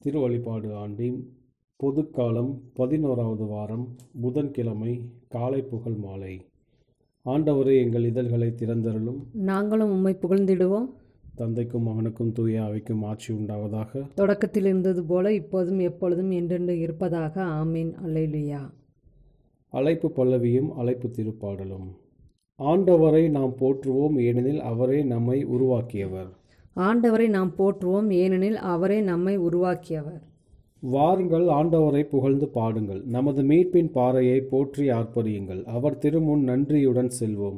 திருவழிபாடு ஆண்டின் பொதுக்காலம் 11வது வாரம் புதன்கிழமை காலை புகழ் மாலை. ஆண்டவரே, எங்கள் இதழ்களை திறந்தருளும், நாங்களும் உம்மை புகழ்ந்திடுவோம். தந்தைக்கும் மகனுக்கும் தூய ஆவிக்கும் ஆட்சி உண்டாவதாக. தொடக்கத்தில் இருந்தது போல இப்போதும் எப்பொழுதும் என்றென்று இருப்பதாக. ஆமீன். அல்லேலூயா. அழைப்பு பல்லவியும் அழைப்பு திருப்பாடலும். ஆண்டவரை நாம் போற்றுவோம், ஏனெனில் அவரே நம்மை உருவாக்கியவர். ஆண்டவரை நாம் போற்றுவோம், ஏனெனில் அவரே நம்மை உருவாக்கியவர். வாருங்கள், ஆண்டவரை புகழ்ந்து பாடுங்கள். நமது மீட்பின் பாறையை போற்றி ஆர்ப்பரியுங்கள். அவர் திருமுன் நன்றியுடன் செல்வோம்.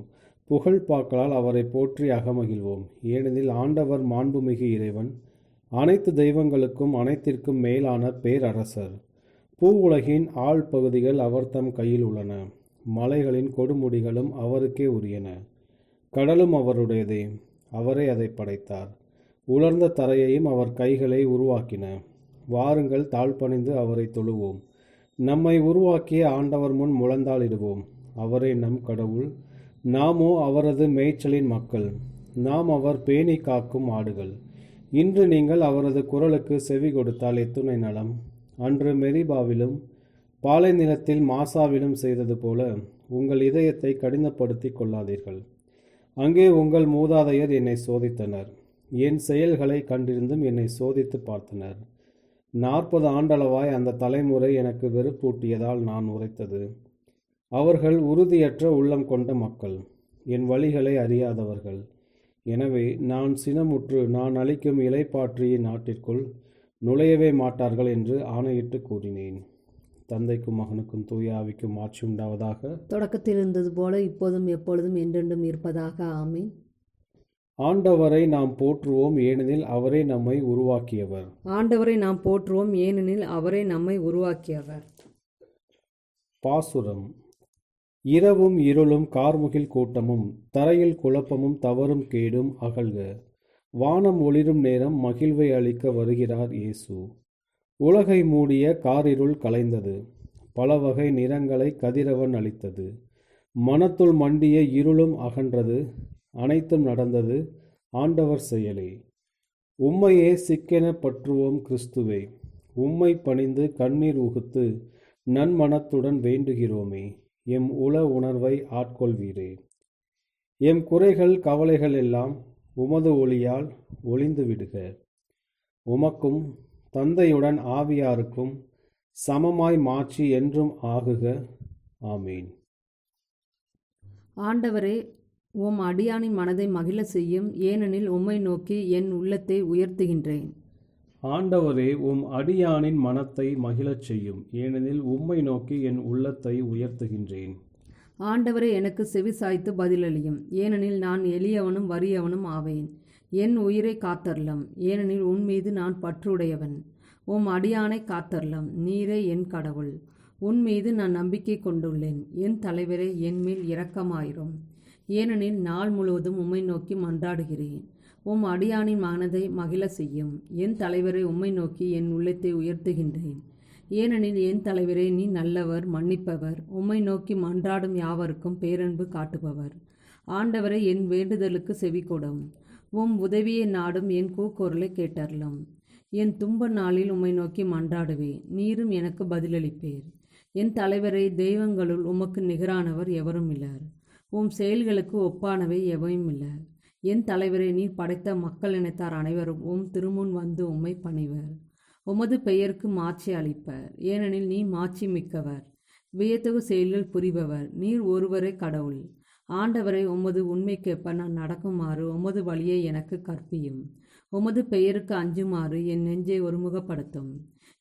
புகழ் பாக்களால் அவரை போற்றி அகமகிழ்வோம். ஏனெனில் ஆண்டவர் மாண்புமிகு இறைவன், அனைத்து தெய்வங்களுக்கும் அனைத்திற்கும் மேலான பேரரசர். பூ உலகின் ஆழ் பகுதிகள் அவர் தம் கையில் உள்ளன. மலைகளின் கொடுமுடிகளும் அவருக்கே உரியன. கடலும் அவருடையதே, அவரே அதை படைத்தார். உலர்ந்த தரையையும் அவர் கைகளை உருவாக்கின. வாருங்கள், தாழ்பணிந்து அவரை தொழுவோம். நம்மை உருவாக்கிய ஆண்டவர் முன் முழந்தாளிடுவோம். அவரே நம் கடவுள், நாமோ அவரது மேய்ச்சலின் மக்கள். நாம் அவர் பேணி காக்கும் ஆடுகள். இன்று நீங்கள் அவரது குரலுக்கு செவி கொடுத்தால் எத்துணை நலம். அன்று மெரிபாவிலும் பாலை நிலத்தில் மாசாவிலும் செய்தது போல உங்கள் இதயத்தை கடினப்படுத்தி கொள்ளாதீர்கள். அங்கே உங்கள் மூதாதையர் என்னை சோதித்தனர். என் செயல்களை கண்டிருந்தும் என்னை சோதித்து பார்த்தனர். 40 ஆண்டளவாய் அந்த தலைமுறை எனக்கு வெறுப்பூட்டியதால் நான் உரைத்தது. அவர்கள் உறுதியற்ற உள்ளம் கொண்ட மக்கள், என் வழிகளை அறியாதவர்கள். எனவே நான் சினமுற்று, நான் அளிக்கும் இலைப்பாற்றியின் நாட்டிற்குள் நுழையவே மாட்டார்கள் என்று ஆணையிட்டு கூறினேன். தந்தைக்கும் மகனுக்கும் தூய ஆவிக்கும் ஆட்சி உண்டாவதாக. தொடக்கத்தில் இருந்தது போல இப்போதும் எப்பொழுதும் என்றென்றும் இருப்பதாக. ஆமீன். ஆண்டவரை நாம் போற்றுவோம், ஏனெனில் அவரே நம்மை உருவாக்கியவர். ஆண்டவரை நாம் போற்றுவோம், ஏனெனில் அவரே நம்மை உருவாக்கியவர். பாசுரம். இரவும் இருளும் கார்முகில் கூட்டமும் தரையில் குழப்பமும் தவறும் கேடும் அகல்க. வானம் ஒளிரும் நேரம் மகிழ்வை அளிக்க வருகிறார் இயேசு. உலகை மூடிய காரிருள் கலைந்தது. பல வகை நிறங்களை கதிரவன் அளித்தது. மனத்துள் மண்டிய இருளும் அகன்றது. அனைத்தும் நடந்தது ஆண்டவர் செயலே. உம்மையே சிக்கென பற்றுவோம் கிறிஸ்துவே. உம்மை பணிந்து கண்ணீர் உகுத்து நன்மனத்துடன் வேண்டுகிறோமே. எம் உள உணர்வை ஆட்கொள்வீரே. எம் குறைகள் கவலைகள் எல்லாம் உமது ஒளியால் ஒளிந்து விடுக. உமக்கும் தந்தையுடன் ஆவியாருக்கும் சமமாய் மாற்றி என்றும் ஆகுக. ஆமீன். ஆண்டவரே, உம் அடியானின் மனதை மகிழ செய்யும், ஏனெனில் உம்மை நோக்கி என் உள்ளத்தை உயர்த்துகின்றேன். ஆண்டவரே, உம் அடியானின் மனத்தை மகிழச் செய்யும், ஏனெனில் உம்மை நோக்கி என் உள்ளத்தை உயர்த்துகின்றேன். ஆண்டவரே, எனக்கு செவி சாய்த்து பதிலளியும், ஏனெனில் நான் எளியவனும் வறியவனும் ஆவேன். என் உயிரை காத்தரலாம், ஏனெனில் உன்மீது நான் பற்றுடையவன். உம் அடியானை காத்தரலாம், நீரே என் கடவுள். உன்மீது நான் நம்பிக்கை கொண்டுள்ளேன். என் தலைவரே, என்மேல் இரக்கமாயிரும், ஏனெனில் நாள் முழுவதும் உம்மை நோக்கி மன்றாடுகிறேன். உம் அடியானின் மனதை மகிழ செய்யும். என் தலைவரை, உம்மை நோக்கி என் உள்ளத்தை உயர்த்துகின்றேன். ஏனெனில் என் தலைவரே, நீ நல்லவர், மன்னிப்பவர், உம்மை நோக்கி மன்றாடும் யாவருக்கும் பேரன்பு காட்டுபவர். ஆண்டவரை, என் வேண்டுதலுக்கு செவிகொடும். உம் உதவியை நாடும் என் கூக்குரலை கேட்டறலும். என் துன்ப நாளில் உம்மை நோக்கி மன்றாடுவேன், நீரும் எனக்கு பதிலளிப்பீர். என் தலைவரை, தெய்வங்களுள் உமக்கு நிகரானவர் எவரும் இலர். உம் செயல்களுக்கு ஒப்பானவை எவையும் இல்லை. என் தலைவரை, நீர் படைத்த மக்கள் இனத்தார் அனைவரும் உம் திருமுன் வந்து உம்மை பணிவர். உமது பெயருக்கு மாட்சி அளிப்பர், ஏனெனில் நீ மாட்சி மிக்கவர். வியத்தகு செயல்கள் புரிபவர், நீர் ஒருவரே கடவுள். ஆண்டவரை, உமது உண்மைக்கேற்ப நான் நடக்குமாறு உமது வழியை எனக்கு கற்பியும். உமது பெயருக்கு அஞ்சுமாறு என் நெஞ்சை ஒருமுகப்படுத்தும்.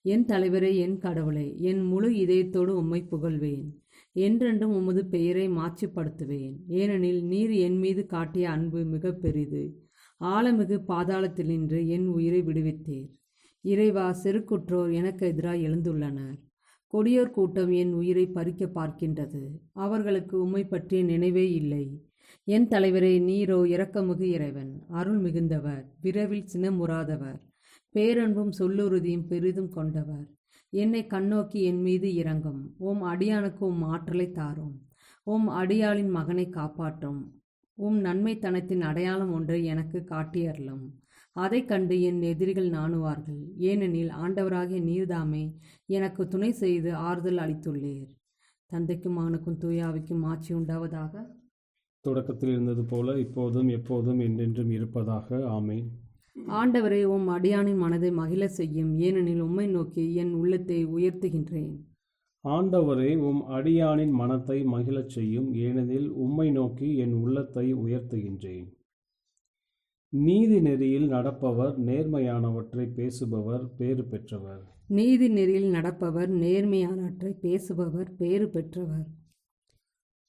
என் தலைவரை, என் கடவுளை, என் முழு இதயத்தோடு உம்மை புகழ்வேன். என்றென்றும் உமது பெயரை மாட்சிப்படுத்துவேன், ஏனெனில் நீர் என் மீது காட்டிய அன்பு மிக பெரிது. ஆழமிகு பாதாளத்தினின்று என் உயிரை விடுவித்தீர். இறைவா, செருக்குற்றோர் எனக்கு எதிராக எழுந்துள்ளனர். கொடியோர் கூட்டம் என் உயிரை பறிக்க பார்க்கின்றது. அவர்களுக்கு உம்மை பற்றிய நினைவே இல்லை. என் தலைவரே, நீரோ இரக்கமிகு இறைவன், அருள் மிகுந்தவர், விரைவில் சினமுறாதவர், பேரன்பும் சொல்லுறுதியும் பெரிதும் கொண்டவர். என்னை கண்ணோக்கி என் மீது இரங்கும். உம் அடியானுக்கு உம் ஆற்றலை தாரும். உம் அடியாளின் மகனை காப்பாற்றும். உம் நன்மைத்தனத்தின் அடையாளம் ஒன்றை எனக்கு காட்டியறலும். அதைக் கண்டு என் எதிரிகள் நாணுவார்கள். ஏனெனில் ஆண்டவராகிய நீர்தாமே எனக்கு துணை செய்து ஆறுதல் அளித்துள்ளீர். தந்தைக்கும் மகனுக்கும் தூய ஆவிக்கும் ஆட்சி உண்டாவதாக. தொடக்கத்தில் இருந்தது போல இப்போதும் எப்போதும் என்றென்றும் இருப்பதாக. ஆமென். ஆண்டவரே, உம் அடியானின் மனதை மகிழ செய்யும். ஏனெனில் உம்மை நோக்கி என் உள்ளத்தை உயர்த்துகின்றேன். ஆண்டவரே, உம் அடியானின் மனத்தை மகிழச் செய்யும். ஏனெனில் உம்மை நோக்கி என் உள்ளத்தை உயர்த்துகின்றேன். நீதி நெறியில் நடப்பவர், நேர்மையானவற்றை பேசுபவர் பேறு பெற்றவர். நீதி நெறியில் நடப்பவர், நேர்மையானவற்றை பேசுபவர் பேறு பெற்றவர்.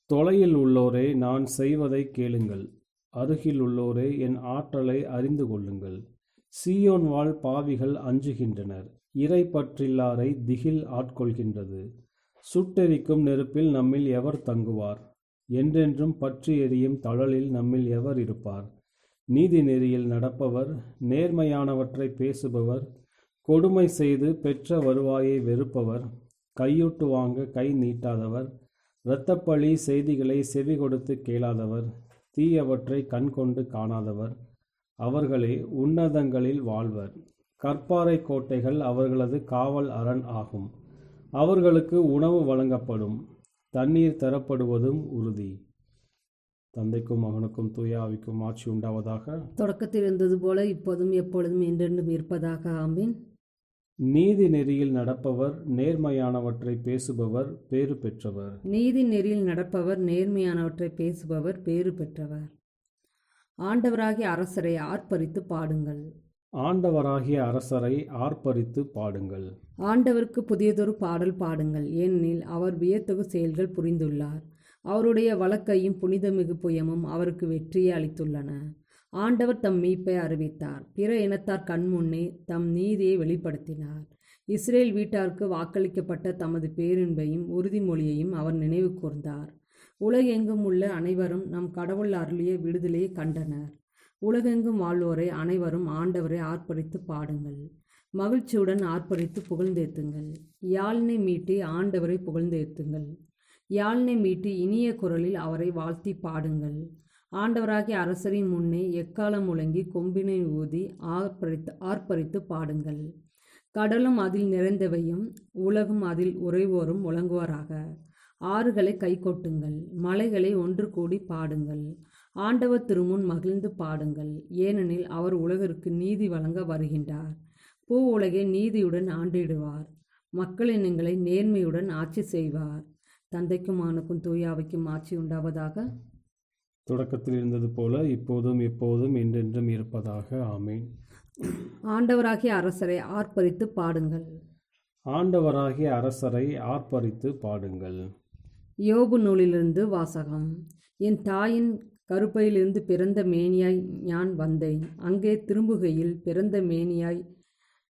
தொலையில் உள்ளோரே, நான் செய்வதை கேளுங்கள். அருகில் உள்ளோரே, என் ஆற்றலை அறிந்து கொள்ளுங்கள். சீயோன் வாழ் பாவிகள் அஞ்சுகின்றனர். இறை பற்றில்லாரை திகில் ஆட்கொள்கின்றது. சுட்டெரிக்கும் நெருப்பில் நம்மில் எவர் தங்குவார்? என்றென்றும் பற்றி எரியும் தழலில் நம்மில் எவர் இருப்பார்? நீதி நெறியில் நடப்பவர், நேர்மையானவற்றை பேசுபவர், கொடுமை செய்து பெற்ற வருவாயை வெறுப்பவர், கையூட்டு வாங்க கை நீட்டாதவர், இரத்தப்பழி செய்திகளை செவி கொடுத்து கேளாதவர், தீயவற்றை கண்கொண்டு காணாதவர், அவர்களே உன்னதங்களில் வாழ்வர். கற்பாறை கோட்டைகள் அவர்களது காவல் அரண் ஆகும். அவர்களுக்கு உணவு வழங்கப்படும், தண்ணீர் தரப்படுவதும் உறுதி. தந்தைக்கும் மகனுக்கும் தூய ஆவிக்கும் ஆட்சி உண்டாவதாக. தொடக்கத்தில் இருந்தது போல இப்போதும் எப்பொழுதும் என்றென்றும் இருப்பதாக. ஆமீன். நீதி நெறியில் நடப்பவர், நேர்மையானவற்றை பேசுபவர் பேறு பெற்றவர். நீதி நெறியில் நடப்பவர், நேர்மையானவற்றை பேசுபவர் பேறு பெற்றவர். ஆண்டவராகிய அரசரை ஆர்ப்பரித்து பாடுங்கள். ஆண்டவராகிய அரசரை ஆர்ப்பரித்து பாடுங்கள். ஆண்டவருக்கு புதியதொரு பாடல் பாடுங்கள். ஏனெனில் அவர் வியத்தகு செயல்கள் புரிந்துள்ளார். அவருடைய வழக்கையும் புனிதமிகு புயமும் அவருக்கு வெற்றியை அளித்துள்ளன. ஆண்டவர் தம் மீட்பை அறிவித்தார். பிற இனத்தார் கண்முன்னே தம் நீதியை வெளிப்படுத்தினார். இஸ்ரேல் வீட்டாருக்கு வாக்களிக்கப்பட்ட தமது பேரின்பையும் உறுதிமொழியையும் அவர் நினைவு கூர்ந்தார். உலகெங்கும் உள்ள அனைவரும் நம் கடவுள் அருளிய விடுதலையை கண்டனர். உலகெங்கும் வாழ்வோரை அனைவரும் ஆண்டவரை ஆர்ப்பரித்து பாடுங்கள். மகிழ்ச்சியுடன் ஆர்ப்பரித்து புகழ்ந்தேத்துங்கள். யாழினை மீட்டி ஆண்டவரை புகழ்ந்தேத்துங்கள். யாழினை மீட்டி இனிய குரலில் அவரை வாழ்த்தி பாடுங்கள். ஆண்டவராகிய அரசரின் முன்னே எக்காலம் முழங்கி கொம்பினை ஊதி ஆர்ப்பரித்து பாடுங்கள். கடலும் அதில் நிறைந்தவையும் உலகும் அதில் உறைவோரும் முழங்குவாராக. ஆறுகளை கைகொட்டுங்கள், மலைகளை ஒன்று கூடி பாடுங்கள். ஆண்டவர் திருமுன் மகிழ்ந்து பாடுங்கள். ஏனெனில் அவர் உலகிற்கு நீதி வழங்க வருகின்றார். பூ உலகை நீதியுடன் ஆண்டிடுவார். மக்களினங்களை நேர்மையுடன் ஆட்சி செய்வார். தந்தைக்கும் மகனுக்கும் தூய ஆவிக்கும் ஆட்சி உண்டாவதாக. தொடக்கத்தில் இருந்தது போல இப்போதும் எப்போதும் என்றென்றும் இருப்பதாக. ஆமீன். ஆண்டவராகிய அரசரை ஆர்ப்பரித்து பாடுங்கள். ஆண்டவராகிய அரசரை ஆர்ப்பரித்து பாடுங்கள். யோபு நூலிலிருந்து வாசகம். என் தாயின் கருப்பையிலிருந்து பிறந்த மேனியாய் நான் வந்தேன். அங்கே திரும்புகையில் பிறந்த மேனியாய்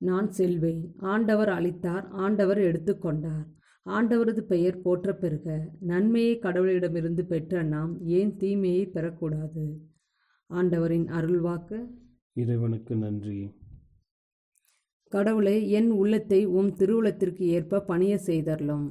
நான் செல்வேன். ஆண்டவர் அளித்தார், ஆண்டவர் எடுத்துக்கொண்டார். ஆண்டவரது பெயர் போற்ற பெறுக. நன்மையை கடவுளிடமிருந்து பெற்ற நாம் ஏன் தீமையை பெறக்கூடாது? ஆண்டவரின் அருள்வாக்கு. இறைவனுக்கு நன்றி. கடவுளே, என் உள்ளத்தை உம் திருவுளத்திற்கு ஏற்ப பணிய செய்தருளும்.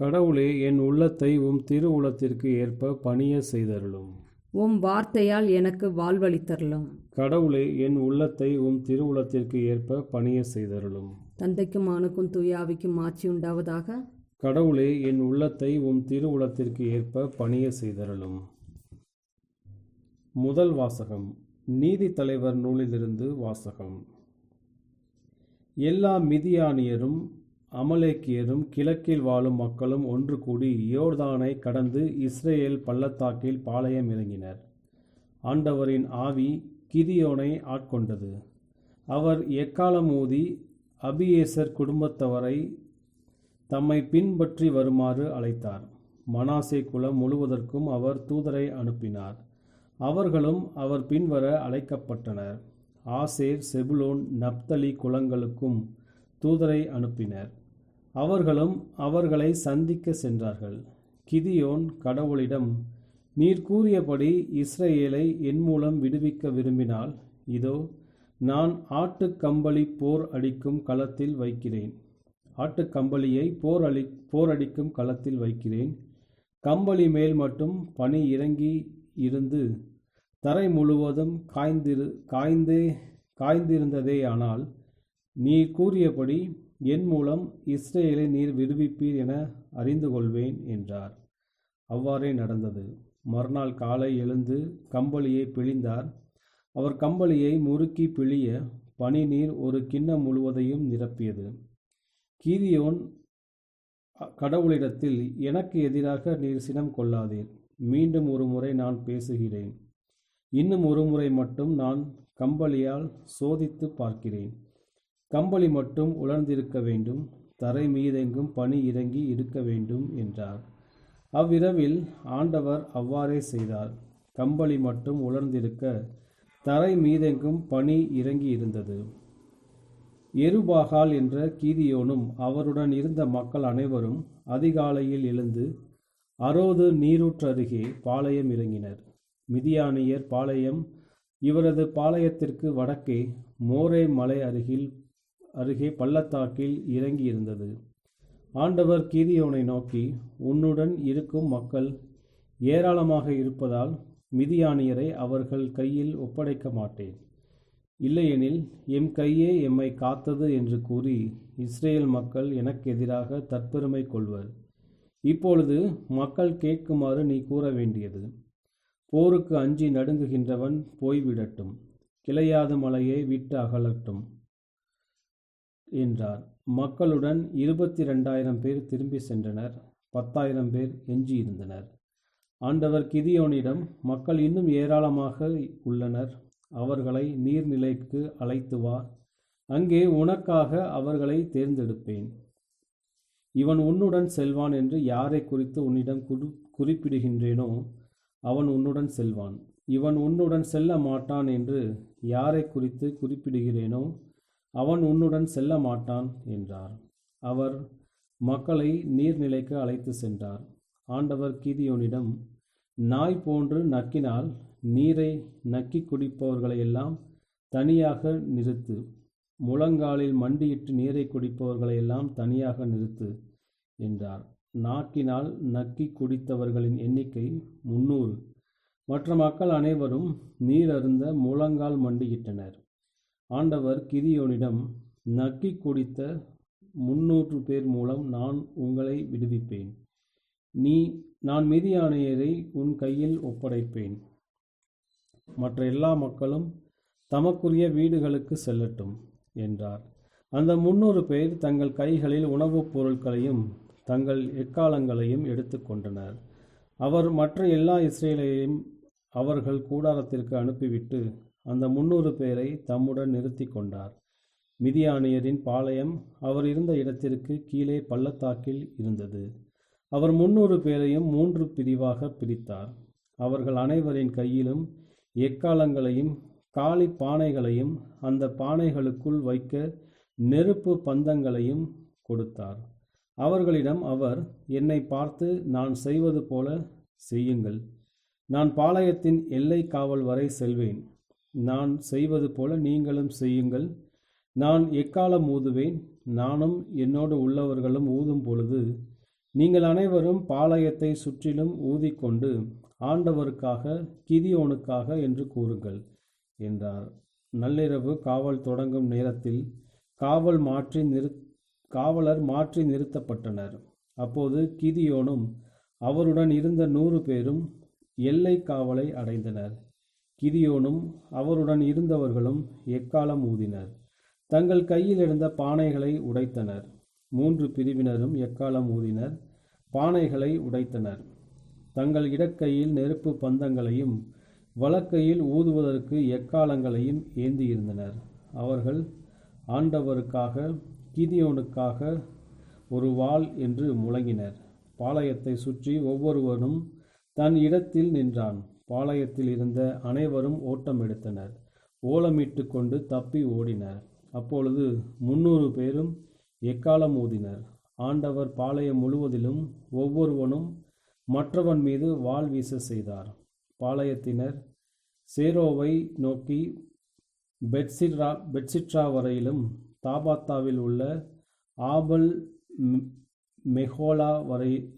கடவுளே, என் உள்ளத்தை உம் திருவுளத்திற்கு ஏற்ப பணிய செய்தருளும். உம் வார்த்தையால் எனக்கு வாழ்வளித்தருளும். கடவுளே, என் உள்ளத்தை உம் திருவுளத்திற்கு ஏற்ப பணிய செய்தருளும். தந்தைக்கும் மகனுக்கும் தூய ஆவிக்கும் ஆட்சி உண்டாவதாக. கடவுளே, என் உள்ளத்தை உம் திருவுளத்திற்கு ஏற்ப பணிய செய்தருளும். முதல் வாசகம். நீதி தலைவர் நூலிலிருந்து வாசகம். எல்லா மிதியானியரும் அமலேக்கியரும் கிழக்கில் வாழும் மக்களும் ஒன்று கூடி யோர்தானை கடந்து இஸ்ரேல் பள்ளத்தாக்கில் பாளையம் இறங்கினர். ஆண்டவரின் ஆவி கிதியோனை ஆட்கொண்டது. அவர் எக்காலம் ஊதி அபியேசர் குடும்பத்தவரை தம்மை பின்பற்றி வருமாறு அழைத்தார். மனாசே குலம் முழுவதற்கும் அவர் தூதரை அனுப்பினார். அவர்களும் அவர் பின்வர அழைக்கப்பட்டனர். ஆசேர், செபுலோன், நப்தலி குலங்களுக்கும் தூதரை அனுப்பினர். அவர்களும் அவர்களை சந்திக்க சென்றார்கள். கிதியோன் கடவுளிடம், நீர் கூறியபடி இஸ்ரேலை என் மூலம் விடுவிக்க விரும்பினால், இதோ நான் ஆட்டுக்கம்பளி போர் அடிக்கும் களத்தில் வைக்கிறேன். ஆட்டுக்கம்பளியை போரடிக்கும் களத்தில் வைக்கிறேன். கம்பளி மேல் மட்டும் பனி இறங்கி இருந்து தரை முழுவதும் காய்ந்திருந்ததேயானால் நீர் கூறியபடி என் மூலம் இஸ்ரவேலை நீர் விடுவிப்பீர் என அறிந்து கொள்வேன் என்றார். அவ்வாறே நடந்தது. மறுநாள் காலை எழுந்து கம்பளியை பிழிந்தார். அவர் கம்பளியை முறுக்கி பிழிய பனி நீர் ஒரு கிண்ணம் முழுவதையும் நிரப்பியது. கீதியோன் கடவுளிடத்தில், எனக்கு எதிராக நீர் சினம் கொள்ளாதீர். மீண்டும் ஒரு முறை நான் பேசுகிறேன். இன்னும் ஒரு முறை மட்டும் நான் கம்பளியால் சோதித்து பார்க்கிறேன். கம்பளி மட்டும் உலர்ந்திருக்க வேண்டும், தரை மீதெங்கும் பனி இறங்கி இருக்க வேண்டும் என்றார். அவ்விரவில் ஆண்டவர் அவ்வாறே செய்தார். கம்பளி மட்டும் உலர்ந்திருக்க, தரை மீதெங்கும் பனி இறங்கி இருந்தது. எருபாகால் என்ற கீதியோனும் அவருடன் இருந்த மக்கள் அனைவரும் அதிகாலையில் எழுந்து அரோது நீரூற்றருகே பாளையம் இறங்கினர். மிதியானியர் பாளையம் இவரது பாளையத்திற்கு வடக்கே மோரே மலை அருகே பள்ளத்தாக்கில் இறங்கி இருந்தது. ஆண்டவர் கீதியோனை நோக்கி, உன்னுடன் இருக்கும் மக்கள் ஏராளமாக இருப்பதால் மிதியானியரை அவர்கள் கையில் ஒப்படைக்க மாட்டேன். இல்லையெனில் எம் கையே எம்மை காத்தது என்று கூறி இஸ்ரேல் மக்கள் எனக்கு எதிராக தற்பெருமை கொள்வர். இப்பொழுது மக்கள் கேட்குமாறு நீ கூற வேண்டியது, போருக்கு அஞ்சி நடுங்குகின்றவன் போய்விடட்டும், கிளையாது மலையை விட்டு அகலட்டும் என்றார். மக்களுடன் 22,000 பேர் திரும்பி சென்றனர். 10,000 பேர் எஞ்சியிருந்தனர். ஆண்டவர் கிதியோனிடம், மக்கள் இன்னும் ஏராளமாக உள்ளனர், அவர்களை நீர்நிலைக்கு அழைத்து வா, அங்கே உனக்காக அவர்களை தேர்ந்தெடுப்பேன். இவன் உன்னுடன் செல்வான் என்று யாரை குறித்து உன்னிடம் குறிப்பிடுகின்றேனோ அவன் உன்னுடன் செல்வான். இவன் உன்னுடன் செல்ல மாட்டான் என்று யாரை குறித்து குறிப்பிடுகிறேனோ அவன் உன்னுடன் செல்ல மாட்டான் என்றார். அவர் மக்களை நீர்நிலைக்கு அழைத்து சென்றார். ஆண்டவர் கீதியோனிடம், நாய் போன்று நக்கினால் நீரை நக்கி குடிப்பவர்களையெல்லாம் தனியாக நிறுத்து, முழங்காலில் மண்டியிட்டு நீரை குடிப்பவர்களையெல்லாம் தனியாக நிறுத்து என்றார். நாக்கினால் நக்கி குடித்தவர்களின் எண்ணிக்கை 300. மற்ற மக்கள் அனைவரும் நீர் அருந்த முழங்கால் மண்டியிட்டனர். ஆண்டவர் கிதியோனிடம், நக்கி குடித்த 300 பேர் மூலம் நான் உங்களை விடுவிப்பேன். நான் மிதியானியரை உன் கையில் ஒப்படைப்பேன். மற்ற எல்லா மக்களும் தமக்குரிய வீடுகளுக்கு செல்லட்டும் என்றார். அந்த 300 பேர் தங்கள் கைகளில் உணவுப் பொருட்களையும் தங்கள் எக்காலங்களையும் எடுத்து கொண்டனர். அவர் மற்ற எல்லா இஸ்ரேலையும் அவர்கள் கூடாரத்திற்கு அனுப்பிவிட்டு அந்த 300 பேரை தம்முடன் நிறுத்தி கொண்டார். மிதியானியரின் பாளையம் அவர் இருந்த இடத்திற்கு கீழே பள்ளத்தாக்கில் இருந்தது. அவர் 300 பேரையும் 3 பிரிவாக பிரித்தார். அவர்கள் அனைவரின் கையிலும் எக்காலங்களையும் காலி பானைகளையும் அந்த பானைகளுக்குள் வைக்க நெருப்பு பந்தங்களையும் கொடுத்தார். அவர்களிடம் அவர், என்னை பார்த்து நான் செய்வது போல செய்யுங்கள். நான் பாளையத்தின் எல்லை காவல் வரை செல்வேன். நான் செய்வது போல நீங்களும் செய்யுங்கள். நான் எக்காலம் ஊதுவேன். நானும் என்னோடு உள்ளவர்களும் ஊதும் பொழுது நீங்கள் அனைவரும் பாளையத்தை சுற்றிலும் ஊதிக்கொண்டு ஆண்டவருக்காக, கிதியோனுக்காக என்று கூறுங்கள் என்றார். நள்ளிரவு காவல் தொடங்கும் நேரத்தில் காவலர் மாற்றி நிறுத்தப்பட்டனர். அப்போது கிதியோனும் அவருடன் இருந்த 100 பேரும் எல்லை காவலை அடைந்தனர். கிதியோனும் அவருடன் இருந்தவர்களும் எக்காலம் ஊதினர். தங்கள் கையில் இருந்த பானைகளை உடைத்தனர். 3 பிரிவினரும் எக்காலம் ஊதினர், பானைகளை உடைத்தனர். தங்கள் இடக்கையில் நெருப்பு பந்தங்களையும் வலக்கையில் ஊதுவதற்கு எக்காலங்களையும் ஏந்தியிருந்தனர். அவர்கள் ஆண்டவருக்காக, கிதியோனுக்காக ஒரு வாள் என்று முழங்கினர். பாளையத்தை சுற்றி ஒவ்வொருவனும் தன் இடத்தில் நின்றான். பாளையத்தில் இருந்த அனைவரும் ஓட்டம் எடுத்தனர். ஓலமிட்டு கொண்டு தப்பி ஓடினர். அப்பொழுது 300 பேரும் எக்காலம் ஊதினர். ஆண்டவர் பாளையம் முழுவதிலும் ஒவ்வொருவனும் மற்றவன் மீது வாள் வீச செய்தார். பாளையத்தினர் சேரோவை நோக்கி பெட்சிட்ரா வரையிலும், தாபாத்தாவில் உள்ள ஆபல் மெஹோலா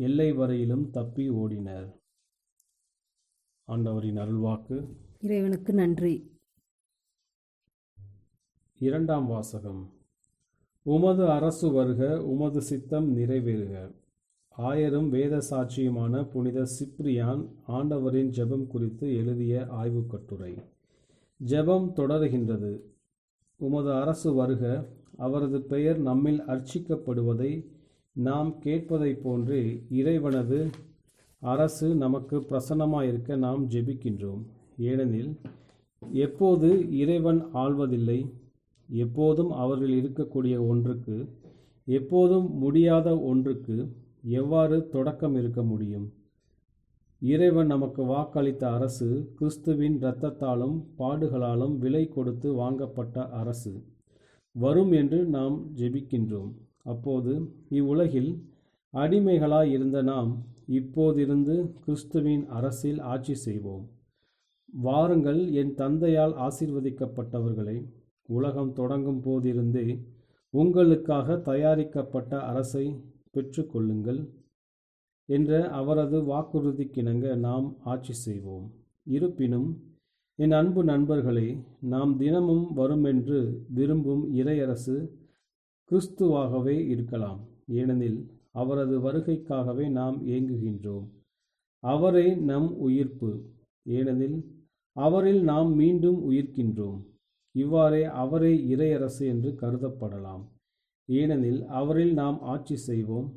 எல்லை வரையிலும் தப்பி ஓடினர். ஆண்டவரின் அருள்வாக்கு. இறைவனுக்கு நன்றி. இரண்டாம் வாசகம். உமது அரசு வருக, உமது சித்தம் நிறைவேறுக. ஆயரும் வேத சாட்சியுமான புனித சிப்ரியான் ஆண்டவரின் ஜெபம் குறித்து எழுதிய ஆய்வுக் கட்டுரை. ஜெபம் தொடருகின்றது. உமது அரசு வருக. அவரது பெயர் நம்மில் அர்ச்சிக்கப்படுவதை நாம் கேட்பதைப் போன்றே இறைவனது அரசு நமக்கு பிரசன்னமாயிருக்க நாம் ஜெபிக்கின்றோம். ஏனெனில் எப்போது இறைவன் ஆள்வதில்லை, எப்போதும் அவர்கள் இருக்கக்கூடிய ஒன்றுக்கு, எப்போதும் முடியாத ஒன்றுக்கு எவ்வாறு தொடக்கம் இருக்க முடியும்? இறைவன் நமக்கு வாக்களித்த அரசு கிறிஸ்துவின் இரத்தத்தாலும் பாடுகளாலும் விலை கொடுத்து வாங்கப்பட்ட அரசு வரும் என்று நாம் ஜெபிக்கின்றோம். அப்போது இவ்வுலகில் அடிமைகளாய் இருந்த நாம் இப்போதிருந்து கிறிஸ்துவின் அரசில் ஆட்சி செய்வோம். வாருங்கள், என் தந்தையால் ஆசீர்வதிக்கப்பட்டவர்களை, உலகம் தொடங்கும் போதிருந்தே உங்களுக்காக தயாரிக்கப்பட்ட அரசை பெற்றுக்கொள்ளுங்கள் என்ற அவரது வாக்குறுதிக்கிணங்க நாம் ஆட்சி செய்வோம். இருப்பினும் என் அன்பு நண்பர்களே, நாம் தினமும் வருமென்று விரும்பும் இறையரசு கிறிஸ்துவாகவே இருக்கலாம். ஏனெனில் அவரது வருகைக்காகவே நாம் ஏங்குகின்றோம். அவரே நம் உயிர்ப்பு. ஏனெனில் அவரில் நாம் மீண்டும் உயிர்க்கின்றோம். இவ்வாறே அவரே இறையரசு என்று கருதப்படலாம். ஏனெனில் அவரில் நாம் ஆட்சி செய்வோம்.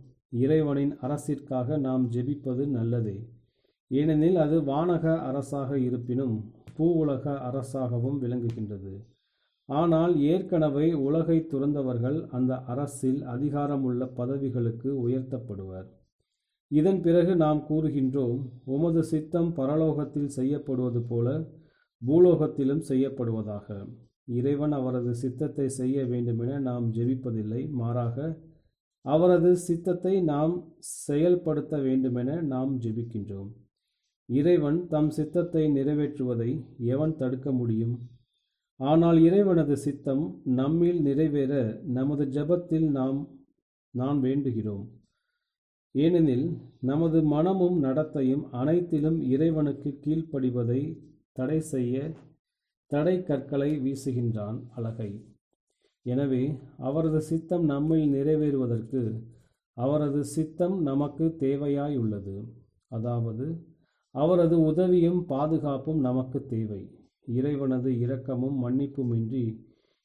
இறைவனின் அரசிற்காக நாம் ஜெபிப்பது நல்லதே. ஏனெனில் அது வானக அரசாக இருப்பினும் பூவுலக அரசாகவும் விளங்குகின்றது. ஆனால் ஏற்கனவே உலகை துறந்தவர்கள் அந்த அரசில் அதிகாரமுள்ள பதவிகளுக்கு உயர்த்தப்படுவர். இதன் பிறகு நாம் கூறுகின்றோம், உமது சித்தம் பரலோகத்தில் செய்யப்படுவது போல பூலோகத்திலும் செய்யப்படுவதாக. இறைவன் அவரது சித்தத்தை செய்ய வேண்டுமென நாம் ஜெபிப்பதில்லை, மாறாக அவரது சித்தத்தை நாம் செயல்படுத்த வேண்டுமென நாம் ஜெபிக்கின்றோம். இறைவன் தம் சித்தத்தை நிறைவேற்றுவதை எவன் தடுக்க முடியும்? ஆனால் இறைவனது சித்தம் நம்மில் நிறைவேற நமது ஜெபத்தில் நான் வேண்டுகிறோம். ஏனெனில் நமது மனமும் நடத்தையும் அனைத்திலும் இறைவனுக்கு கீழ்ப்படிவதை தடை செய்ய தடை கற்களை வீசுகின்றான் அழகை. எனவே அவரது சித்தம் நம்மில் நிறைவேறுவதற்கு அவரது சித்தம் நமக்கு தேவையாயுள்ளது. அதாவது அவரது உதவியும் பாதுகாப்பும் நமக்கு தேவை. இறைவனது இரக்கமும் மன்னிப்புமின்றி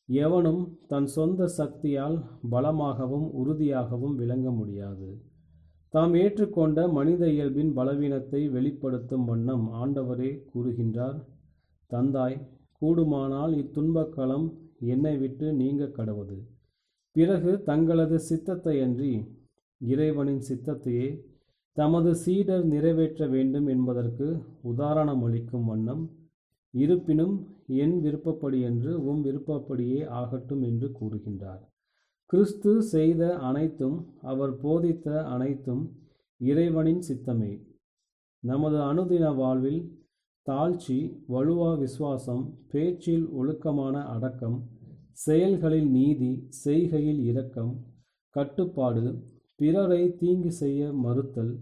எவனும் தன் சொந்த சக்தியால் பலமாகவும் உறுதியாகவும் விளங்க முடியாது. தாம் ஏற்றுக்கொண்ட மனித இயல்பின் பலவீனத்தை வெளிப்படுத்தும் வண்ணம் ஆண்டவரே கூறுகின்றார், தந்தாய், கூடுமானால் இத்துன்பக்களம் என்னை விட்டு நீங்க கடவது. பிறகு தங்களது சித்தத்தையன்றி இறைவனின் சித்தத்தையே தமது சீடர் நிறைவேற்ற வேண்டும் என்பதற்கு உதாரணம் அளிக்கும் வண்ணம், இருப்பினும் என் விருப்பப்படியன்று உம் விருப்பப்படியே ஆகட்டும் என்று கூறுகின்றார். கிறிஸ்து செய்த அனைத்தும், அவர் போதித்த அனைத்தும் இறைவனின் சித்தமே. நமது அனுதின வாழ்வில் தாழ்ச்சி, வலுவா விசுவாசம், பேச்சில் ஒழுக்கமான அடக்கம், செயல்களில் நீதி, செய்கையில் இரக்கம், கட்டுப்பாடு, பிறரை தீங்கு செய்ய மறுத்தல்,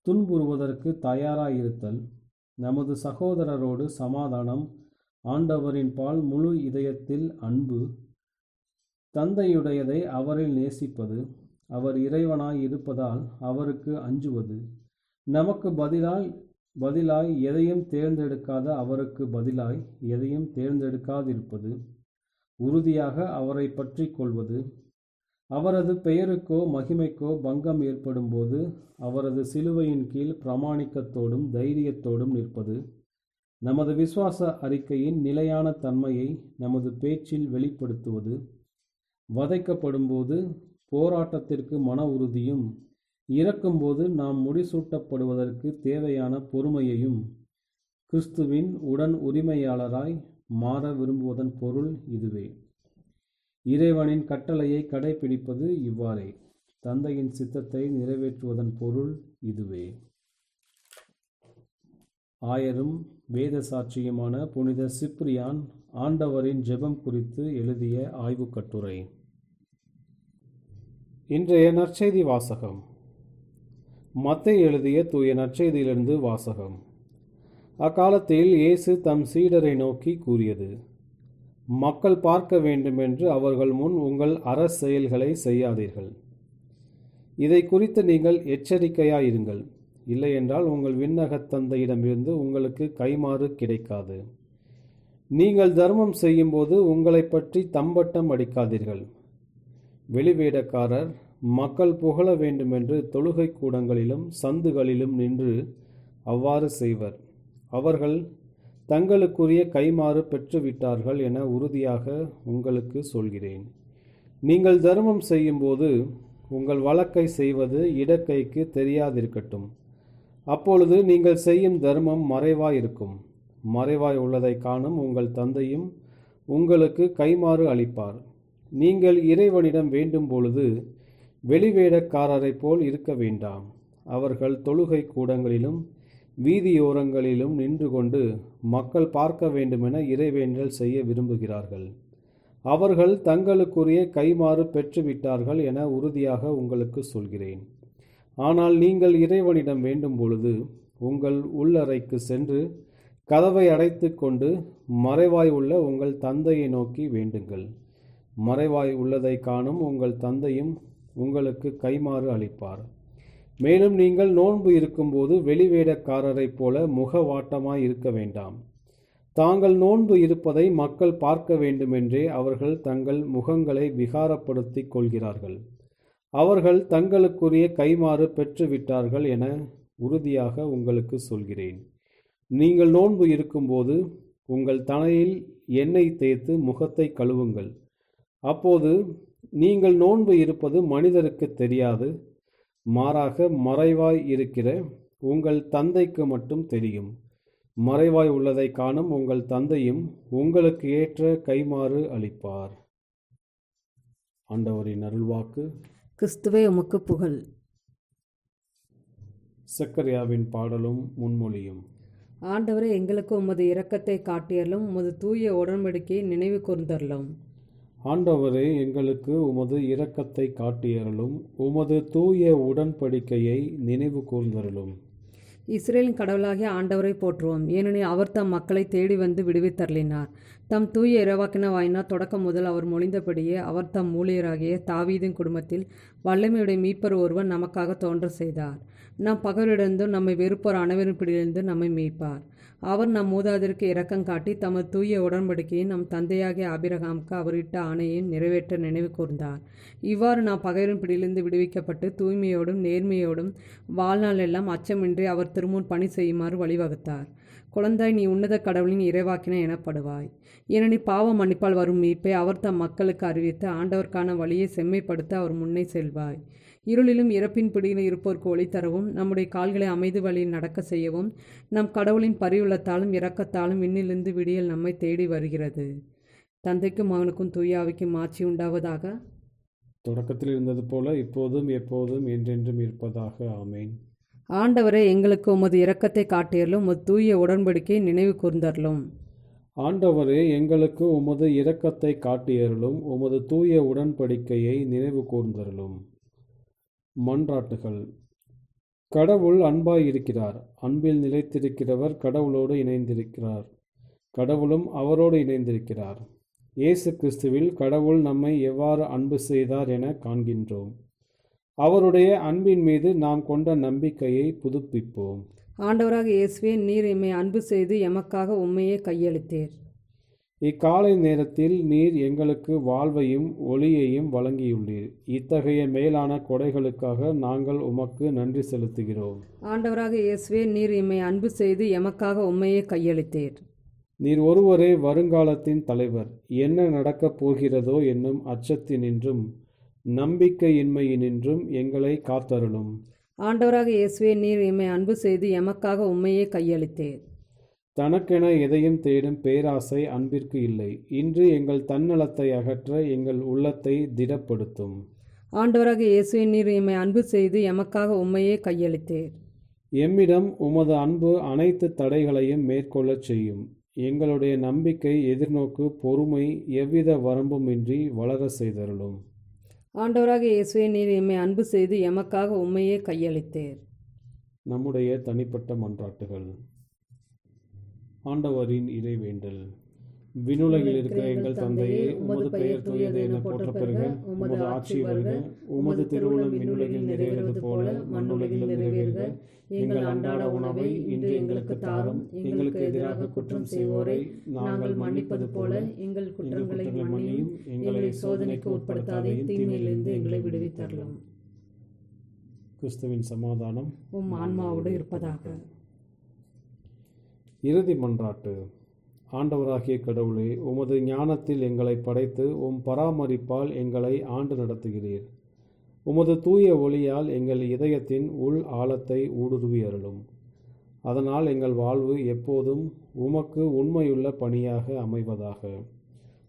துன்புறுவதற்கு தயாராயிருத்தல், நமது சகோதரரோடு சமாதானம், ஆண்டவரின் பால் முழு இதயத்தில் அன்பு, தந்தையுடையதை அவரில் நேசிப்பது, அவர் இறைவனாய் இருப்பதால் அவருக்கு அஞ்சுவது, நமக்கு பதிலாய் எதையும் தேர்ந்தெடுக்காத அவருக்கு பதிலாய் எதையும் தேர்ந்தெடுக்காதிருப்பது, உறுதியாக அவரை பற்றி கொள்வது, அவரது பெயருக்கோ மகிமைக்கோ பங்கம் ஏற்படும் போது அவரது சிலுவையின் கீழ் பிரமாணிக்கத்தோடும் தைரியத்தோடும் நிற்பது, நமது விசுவாச அறிக்கையின் நிலையான தன்மையை நமது பேச்சில் வெளிப்படுத்துவது, வதைக்கப்படும்போது போராட்டத்திற்கு மன உறுதியும், இறக்கும்போது நாம் முடிசூட்டப்படுவதற்கு தேவையான பொறுமையையும், கிறிஸ்துவின் உடன் உரிமையாளராய் மாற விரும்புவதன் பொருள் இதுவே. இறைவனின் கட்டளையை கடைபிடிப்பது இவ்வாறே. தந்தையின் சித்தத்தை நிறைவேற்றுவதன் பொருள் இதுவே. ஆயரும் வேத சாட்சியுமான புனித சிப்ரியான் ஆண்டவரின் ஜெபம் குறித்து எழுதிய ஆய்வுக் கட்டுரை. இன்றைய நற்செய்தி வாசகம். மத்தேயு எழுதிய தூய நற்செய்தியிலிருந்து வாசகம். அக்காலத்தில் இயேசு தம் சீடரை நோக்கி கூறியது, மக்கள் பார்க்க வேண்டுமென்று அவர்கள் முன் உங்கள் அறச்செயல்களை செய்யாதீர்கள். இதை குறித்து நீங்கள் எச்சரிக்கையாயிருங்கள். இல்லையென்றால் உங்கள் விண்ணகத் தந்தையிடமிருந்து உங்களுக்கு கைமாறு கிடைக்காது. நீங்கள் தர்மம் செய்யும்போது உங்களைப் பற்றி தம்பட்டம் அடிக்காதீர்கள். வெளிவேடக்காரர் மக்கள் புகழ வேண்டுமென்று தொழுகை கூடங்களிலும் சந்துகளிலும் நின்று அவ்வாறு செய்வர். அவர்கள் தங்களுக்குரிய கைமாறு பெற்றுவிட்டார்கள் என உறுதியாக உங்களுக்கு சொல்கிறேன். நீங்கள் தர்மம் செய்யும்போது உங்கள் வழக்கை செய்வது இடக்கைக்கு தெரியாதிருக்கட்டும். அப்பொழுது நீங்கள் செய்யும் தர்மம் மறைவாயிருக்கும். மறைவாய் உள்ளதை காணும் உங்கள் தந்தையும் உங்களுக்கு கைமாறு அளிப்பார். நீங்கள் இறைவனிடம் வேண்டும் பொழுது வெளிவேடக்காரரைப் போல் இருக்க வேண்டாம். அவர்கள் தொழுகை கூடங்களிலும் வீதியோரங்களிலும் நின்று கொண்டு மக்கள் பார்க்க வேண்டுமென இறைவேண்டல் செய்ய விரும்புகிறார்கள். அவர்கள் தங்களுக்குரிய கைமாறு பெற்றுவிட்டார்கள் என உறுதியாக உங்களுக்கு சொல்கிறேன். ஆனால் நீங்கள் இறைவனிடம் வேண்டும் பொழுது உங்கள் உள்ளறைக்கு சென்று கதவை அடைத்து கொண்டு மறைவாய் உள்ள உங்கள் தந்தையை நோக்கி வேண்டுங்கள். மறைவாய் உள்ளதை காணும் உங்கள் தந்தையும் உங்களுக்கு கைமாறு அளிப்பார். மேலும் நீங்கள் நோன்பு இருக்கும்போது வெளிவேடக்காரரைப் போல முகவாட்டமாய் இருக்க வேண்டாம். தாங்கள் நோன்பு இருப்பதை மக்கள் பார்க்க வேண்டுமென்றே அவர்கள் தங்கள் முகங்களை விகாரப்படுத்திக் கொள்கிறார்கள். அவர்கள் தங்களுக்குரிய கைமாறு பெற்றுவிட்டார்கள் என உறுதியாக உங்களுக்கு சொல்கிறேன். நீங்கள் நோன்பு இருக்கும்போது உங்கள் தலையில் எண்ணெய் தேய்த்து முகத்தை கழுவுங்கள். அப்போது நீங்கள் நோன்பு இருப்பது மனிதருக்கு தெரியாது. மாறாக மறைவாய் இருக்கிற உங்கள் தந்தைக்கு மட்டும் தெரியும். மறைவாய் உள்ளதை காணும் உங்கள் தந்தையும் உங்களுக்கு ஏற்ற கைமாறு அளிப்பார். ஆண்டவரின் அருள்வாக்கு. கிறிஸ்துவே உமக்கு புகழ். சக்கரியாவின் பாடலும் முன்மொழியும். ஆண்டவரே, எங்களுக்கு உமது இரக்கத்தை காட்டியறலும், உமது தூய உடன்படிக்கையை நினைவு கூர்ந்தருளும். ஆண்டவரே, எங்களுக்கு உமது இரக்கத்தை காட்டியருளும், உமது தூய உடன்படிக்கையை நினைவு கூர்ந்தருளும். இஸ்ரேலின் கடவுளாகிய ஆண்டவரை போற்றுவோம். ஏனெனில் அவர் தம் மக்களை தேடி வந்து விடுவித்தருளினார். தம் தூய இறைவாக்கின வாயினார் தொடக்கம் முதல் அவர் மொழிந்தபடியே அவர் தம் ஊழியராகிய தாவீதின் குடும்பத்தில் வல்லமையுடைய மீட்பர் ஒருவர் நமக்காக தோன்ற செய்தார். நம் பகைவரிடந்தும் நம்மை வெறுப்போர் அனைவரின் பிடியிலிருந்து நம்மை மீட்பார். அவர் நம் மூதாதையருக்கு இரக்கம் காட்டி தமது தூய உடன்படிக்கையை நம் தந்தையாகிய ஆபிரகாமுக்கு அவர் இட்ட ஆணையையும் நிறைவேற்ற நினைவு கூர்ந்தார். இவ்வாறு நாம் பகைவரின் பிடியிலிருந்து விடுவிக்கப்பட்டு தூய்மையோடும் நேர்மையோடும் வாழ்நாள் எல்லாம் அச்சமின்றி அவர் திருமுன் பணி செய்யுமாறு வழிவகுத்தார். குழந்தாய், நீ உன்னத கடவுளின் இறைவாக்கின எனப்படுவாய். ஏனெனில் பாவ மன்னிப்பால் வரும் மீட்பை அவர் தம் மக்களுக்கு அறிவித்து ஆண்டவருக்கான வழியை செம்மைப்படுத்த அவர் முன்னே செல்வாய். இருளிலும் இறப்பின் பிடியில் இருப்போருக்கு ஒளி தரவும், நம்முடைய கால்களை அமைதி வழியில் நடக்க செய்யவும், நம் கடவுளின் பரிவுள்ளத்தாலும் இரக்கத்தாலும் விண்ணிலிருந்து விடியல் நம்மை தேடி வருகிறது. தந்தைக்கும் மகனுக்கும் தூய ஆவிக்கும் ஆட்சி உண்டாவதாக. தொடக்கத்தில் இருந்தது போல இப்போதும் எப்போதும் என்றென்றும் இருப்பதாக. ஆமேன். ஆண்டவரே, எங்களுக்கு உமது இரக்கத்தை காட்டியறலும், உமது தூய உடன்படிக்கையை நினைவு கூர்ந்தருளும். ஆண்டவரே, எங்களுக்கு உமது இரக்கத்தை காட்டியருளும், உமது தூய உடன்படிக்கையை நினைவு கூர்ந்தருளும். மன்றாட்டுகள். கடவுள் அன்பாய் இருக்கிறார். அன்பில் நிலைத்திருக்கிறவர் கடவுளோடு இணைந்திருக்கிறார். கடவுளும் அவரோடு இணைந்திருக்கிறார். இயேசு கிறிஸ்துவில் கடவுள் நம்மை எவ்வாறு அன்பு செய்தார் என காண்கின்றோம். அவருடைய அன்பின் மீது நாம் கொண்ட நம்பிக்கையை புதுப்பிப்போம். ஆண்டவராக இயேசுவே, நீர் எம்மை அன்பு செய்து எமக்காக உம்மையே கையளித்தீர். இக்காலை நேரத்தில் நீர் எங்களுக்கு வாழ்வையும் ஒளியையும் வழங்கியுள்ளீர். இத்தகைய மேலான கொடைகளுக்காக நாங்கள் உமக்கு நன்றி செலுத்துகிறோம். ஆண்டவராக இயேசுவே, நீர் எம்மை அன்பு செய்து எமக்காக உம்மையே கையளித்தீர். நீர் ஒருவரே வருங்காலத்தின் தலைவர். என்ன நடக்கப் போகிறதோ என்னும் அச்சத்தினின்றும் நம்பிக்கையின்மையினின்றும் எங்களை காத்தருளும். ஆண்டவராக இயேசுவே, நீர் எம்மை அன்பு செய்து எமக்காக உம்மையே கையளித்தீர். தனக்கென எதையும் தேடும் பேராசை அன்பிற்கு இல்லை. இன்று எங்கள் தன்னலத்தை அகற்ற எங்கள் உள்ளத்தை திடப்படுத்தும். ஆண்டவராக இயேசுவே, நீர் எம்மை அன்பு செய்து எமக்காக உம்மையே கையளித்தீர். எம்மிடம் உமது அன்பு அனைத்து தடைகளையும் மேற்கொள்ளச் செய்யும். எங்களுடைய நம்பிக்கை, எதிர்நோக்கு, பொறுமை எவ்வித வரம்புமின்றி வளர செய்தருளும். ஆண்டவராக இயேசுவே, நீர் எம்மை அன்பு செய்து எமக்காக உம்மையே கையளித்தீர். நம்முடைய தனிப்பட்ட மன்றாட்டுகள். ஆண்டவரின் இறைவேண்டல். விண்ணுலகில் இருக்கிற எங்கள் தந்தையே, உமது பெயர் தூயது என போற்றப் பெறுக. உமது ஆட்சி வருக. உமது திருவுளம் விண்ணுலகில் நிறைவேறுவது போல மண்ணுலகிலும் நிறைவேறுக. எங்கள் அன்றாட உணவை இன்று எங்களுக்கு தாரும். எங்களுக்கு எதிராக குற்றம் செய்வோரை நாங்கள் மன்னிப்பது போல எங்கள் குற்றங்களை மன்னியும். எங்களை சோதனைக்கு உட்படுத்தாதையும் தீமையிலிருந்து எங்களை விடுவித்தருளும். கிறிஸ்துவின் சமாதானம் உம் ஆன்மாவோடு இருப்பதாக. இறுதி மன்றாட்டு. ஆண்டவராகிய கடவுளே, உமது ஞானத்தில் எங்களை படைத்து உம் பராமரிப்பால் எங்களை ஆண்டு நடத்துகிறீர். உமது தூய ஒளியால் எங்கள் இதயத்தின் உள் ஆழத்தை ஊடுருவி அருளும். அதனால் எங்கள் வாழ்வு எப்போதும் உமக்கு உண்மையுள்ள பணியாக அமைவதாக.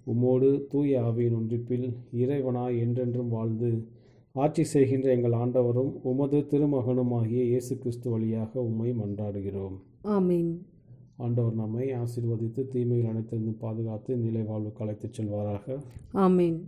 உம்மோடு தூய ஆவியின் ஒன்றிப்பில் இறைவனாய் என்றென்றும் வாழ்ந்து ஆட்சி செய்கின்ற எங்கள் ஆண்டவரும் உமது திருமகனுமாகிய இயேசு கிறிஸ்து வழியாக உம்மை மன்றாடுகிறோம். ஆமீன். ஆண்டவர் நம்மை ஆசீர்வதித்து தீமையில் அனைத்திலிருந்து பாதுகாத்து நிலை வாழ்வுக்கு அழைத்துச் செல்வாராக. ஆமீன்.